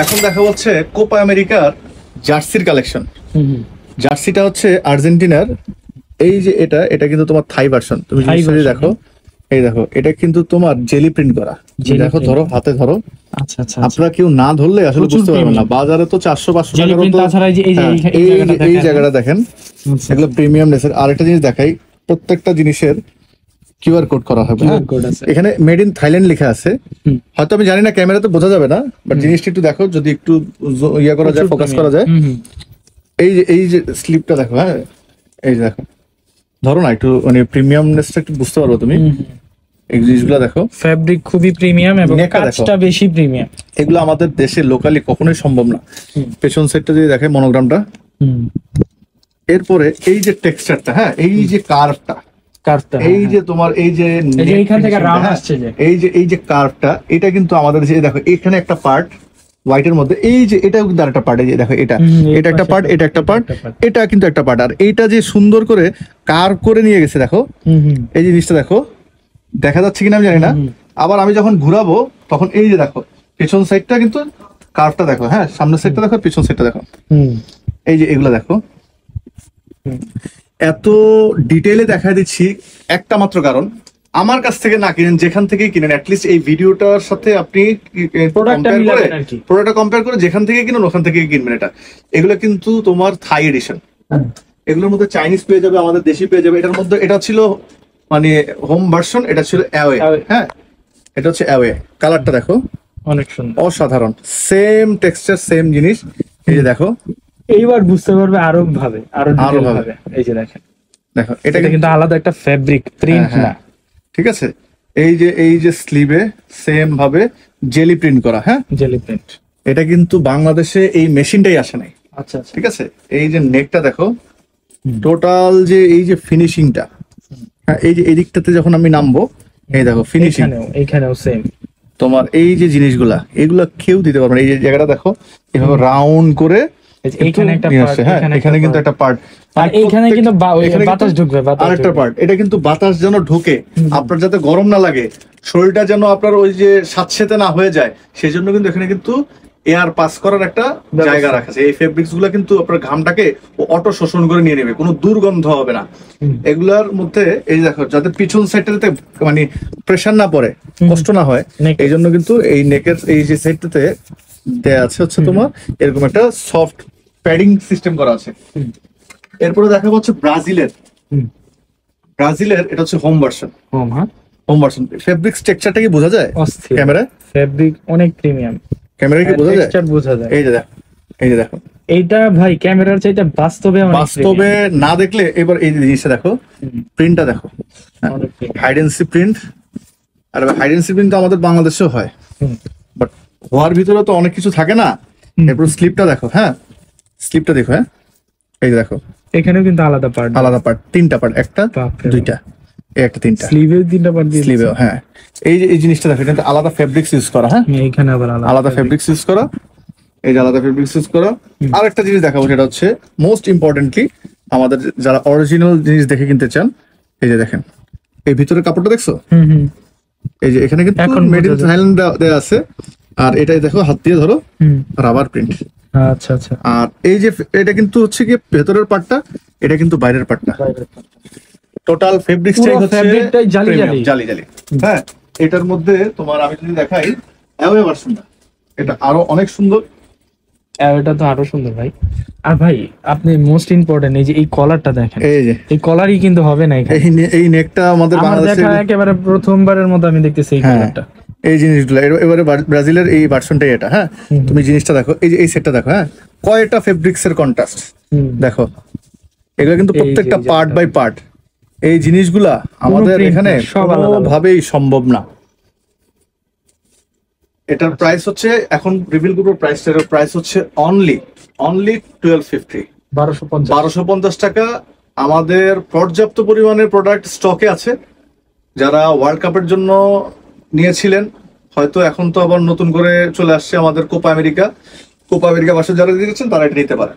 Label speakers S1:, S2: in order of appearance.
S1: এখন দেখা হচ্ছে কোপা আমেরিকার জার্সির কালেকশন। জার্সিটা হচ্ছে আর্জেন্টিনার। এই যে এটা কিন্তু তোমার থাই ভার্সন। তুমি যদি দেখো, এই দেখো, এটা কিন্তু তোমার জেলি প্রিন্ট করা। দেখো, ধরো, হাতে ধরো।
S2: আচ্ছা আচ্ছা,
S1: আপনারা কেউ না ধরলে আসলে বুঝতে পারবেন না। বাজারে তো 400-500 টাকার মতো। এই জায়গাটা দেখেন, এগুলো প্রিমিয়াম নেসের। আরেকটা জিনিস দেখাই, প্রত্যেকটা জিনিসের কিউআর কোড করা হবে। এখানে মেড ইন থাইল্যান্ড লেখা আছে। হয়তো আমি জানি না, ক্যামেরাতে বোঝা যাবে না, বাট জিনিসটা একটু দেখো, যদি একটু ইয়া করা যায়, ফোকাস করা যায়। এই যে স্লিপটা দেখো। হ্যাঁ, এই যে দেখো, ধরো না, একটু মানে প্রিমিয়ামনেসটা একটু বুঝতে পারবো তুমি। এই জিনিসগুলো দেখো,
S2: ফ্যাব্রিক খুবই প্রিমিয়াম এবং কাজটা বেশি প্রিমিয়াম।
S1: এগুলো আমাদের দেশে লোকালি কখনোই সম্ভব না। পেছন সাইডটা যদি দেখে, মনোগ্রামটা। এরপরে এই যে টেক্সচারটা, হ্যাঁ, এই যে কার্ভটা, এই যে তোমার এই যে
S2: এইখান থেকে রাউন্ড আসছে, যে
S1: এই যে কার্ভটা, এটা কিন্তু আমাদের যে দেখো, এখানে একটা পার্ট হোয়াইটের মধ্যে, এই যে এটাও কিন্তু আরেকটা পার্ট। এই যে দেখো, এটা একটা পার্ট, এটা একটা পার্ট, এটা কিন্তু একটা পার্ট। আর এইটা যে সুন্দর করে কার্ভ করে নিয়ে গেছে, দেখো এই জিনিসটা দেখো, দেখা যাচ্ছে কিনা আমি জানি না। আবার আমি যখন ঘুরাবো তখন এই যে দেখো, পেছন সাইডটা কিন্তু কার্ভটা দেখো। হ্যাঁ, সামনের সাইডটা দেখো, পেছন সাইডটা দেখো। এই যে এগুলো দেখো, এত ডিটেইলে দেখা দিচ্ছি একটা মাত্র কারণ, আমার কাছ থেকে না কিনেন, যেখান থেকেই কিনেন, অ্যাটলিস্ট এই ভিডিওটার সাথে আপনি প্রোডাক্টটা কম্পেয়ার করে যেখান থেকে কিনেন ওখান থেকে কিনবেন। এটা এগুলো কিন্তু তোমার থাই এডিশন। এগুলোর মধ্যে চাইনিজ পেয়ে যাবে, আমাদের দেশি পেয়ে যাবে। এটার মধ্যে এটা ছিল মানে হোম ভার্সন, এটা ছিল অ্যাওয়ে। হ্যাঁ, এটা হচ্ছে অ্যাওয়ে। কালারটা দেখো,
S2: অনেক সুন্দর,
S1: অসাধারণ। সেম টেক্সচার, সেম জিনিস। এই যে দেখো,
S2: এইবার বুঝতে পারবে আরো ভাবে, আরো ভাবে। এই যে দেখেন, দেখো, এটা কিন্তু আলাদা একটা ফ্যাব্রিক প্রিন্ট না,
S1: ঠিক আছে। এই যে স্লিভে সেম ভাবে জেলি প্রিন্ট করা। হ্যাঁ, জেলি প্রিন্ট। এটা কিন্তু বাংলাদেশে এই মেশিনটাই আসে নাই।
S2: আচ্ছা,
S1: ঠিক আছে। এই যে নেকটা দেখো, টোটাল যে এই যে ফিনিশিংটা, হ্যাঁ, এই যে এই দিকটাতে যখন আমি নামবো, এই দেখো ফিনিশিং,
S2: এইখানেও সেম।
S1: তোমার এই যে জিনিসগুলা, এগুলা কেউ দিতে পারবে না। এই যে জায়গাটা দেখো, এভাবে রাউন্ড করে
S2: এইখানে একটা পার্ট,
S1: এখানে কিন্তু একটা পার্ট,
S2: আর এইখানে কিন্তু বাতাস ঢুকবে,
S1: আরেকটা পার্ট। এটা কিন্তু বাতাস যেন ঢোকে, আপনার যাতে গরম না লাগে, শরীরটা যেন আপনার ওই যে স্যাঁতসেঁতে না হয়ে যায়, সেই জন্য কিন্তু এখানে কিন্তু এয়ার পাস করার একটা জায়গা রাখা আছে। এই ফেব্রিক্স গুলা কিন্তু আপনার ঘামটাকে অটো শোষণ করে নিয়ে নেবে, কোনো দুর্গন্ধ হবে না এগুলার মধ্যে। এই দেখো, যাতে পিছন সাইডটা যাতে মানে প্রেসার না পড়ে, কষ্ট না হয়, এই জন্য কিন্তু এই নেকের এই যে সাইডটাতে দেয়া আছে হচ্ছে তোমার এরকম একটা সফট প্যাডিং সিস্টেম করা আছে। এরপরে দেখা হচ্ছে ব্রাজিলের এটা হচ্ছে home version. Home version fabric টেক্সচারটা কি বোঝা যায় ক্যামেরায়?
S2: ফেব্রিক অনেক প্রিমিয়াম,
S1: ক্যামেরায় কি বোঝা যায়?
S2: বোঝা যায়।
S1: এই যে দেখো, এই যে দেখো,
S2: এইটা ভাই ক্যামেরার চাইতে বাস্তবে
S1: না দেখলে এবার এই জিনিসটা দেখো, প্রিন্টটা দেখো, হাইডেন্সি প্রিন্ট। আর হাইডেন্সি প্রিন্ট তো আমাদের বাংলাদেশেও হয়, বাট হওয়ার ভিতরে তো অনেক কিছু থাকে না। এরপর স্লিপটা দেখো। হ্যাঁ, স্লিপটা দেখো। হ্যাঁ, এই যে দেখো,
S2: এখানেও কিন্তু আলাদা পার্ট,
S1: তিনটা পার্ট, একটা দুইটা, এই একটা তিনটা,
S2: স্লিভেও তিনটা পার্ট দিয়ে,
S1: স্লিভেও। হ্যাঁ, এই যে এই জিনিসটা দেখো, এটা আলাদা ফেব্রিক্স ইউজ করা। হ্যাঁ,
S2: এইখানে আবার
S1: আলাদা ফেব্রিক্স ইউজ করা, এই যে আলাদা ফেব্রিক্স ইউজ করা। আর একটা জিনিস দেখাবো, সেটা হচ্ছে মোস্ট ইম্পর্টেন্টলি আমাদের যারা অরিজিনাল জিনিস দেখে কিনতে চান, এই যে দেখেন, এই ভিতরের কাপড়টা দেখছো? এই যে এখানে কিন্তু মেড ইন থাইল্যান্ড দেয়া আছে। আর এটাই দেখো, হাত দিয়ে ধরো, রাবার প্রিন্ট।
S2: আচ্ছা আচ্ছা।
S1: আর এই যে এটা কিন্তু হচ্ছে কি ভেতরের পার্টটা, এটা কিন্তু বাইরের পার্টটা। টোটাল ফেব্রিক্সটাই হচ্ছে জালি। হ্যাঁ, এটার মধ্যে তোমার আমি যদি দেখাই অ্যাওয়ে ভার্সনটা, এটা আরো অনেক সুন্দর।
S2: এটা তো আরো সুন্দর ভাই। আর ভাই আপনি মোস্ট ইম্পর্টেন্ট এই যে এই কলারটা দেখেন, এই কলারই কিন্তু হবে না এখানে।
S1: এই নেকটা আমাদের বাংলাদেশে
S2: একেবারে প্রথমবারের মতো আমি দেখতেছি এই কলারটা।
S1: এই জিনিসগুলো এবারে ব্রাজিলের এই ভার্সনটাই এটা। হ্যাঁ, তুমি জিনিসটা দেখো, এই যে এই সেটটা দেখো। হ্যাঁ, কয়টা ফেব্রিক্স এর কন্ট্রাস্ট দেখো, এগুলো কিন্তু প্রত্যেকটা পার্ট বাই পার্ট। এই জিনিসগুলা আমাদের এখানে কোনোভাবেই সম্ভব না। এটার প্রাইস হচ্ছে, এখন রিভিল গ্রুপের প্রাইস হচ্ছে অনলি 1250 টাকা। আমাদের পর্যাপ্ত পরিমাণের প্রোডাক্ট স্টকে আছে। যারা ওয়ার্ল্ড কাপের জন্য নিয়েছিলেন, হয়তো এখন তো আবার নতুন করে চলে আসছে আমাদের কোপা আমেরিকা ভার্সন, যারা দিয়েছেন তারা এটা নিতে পারে।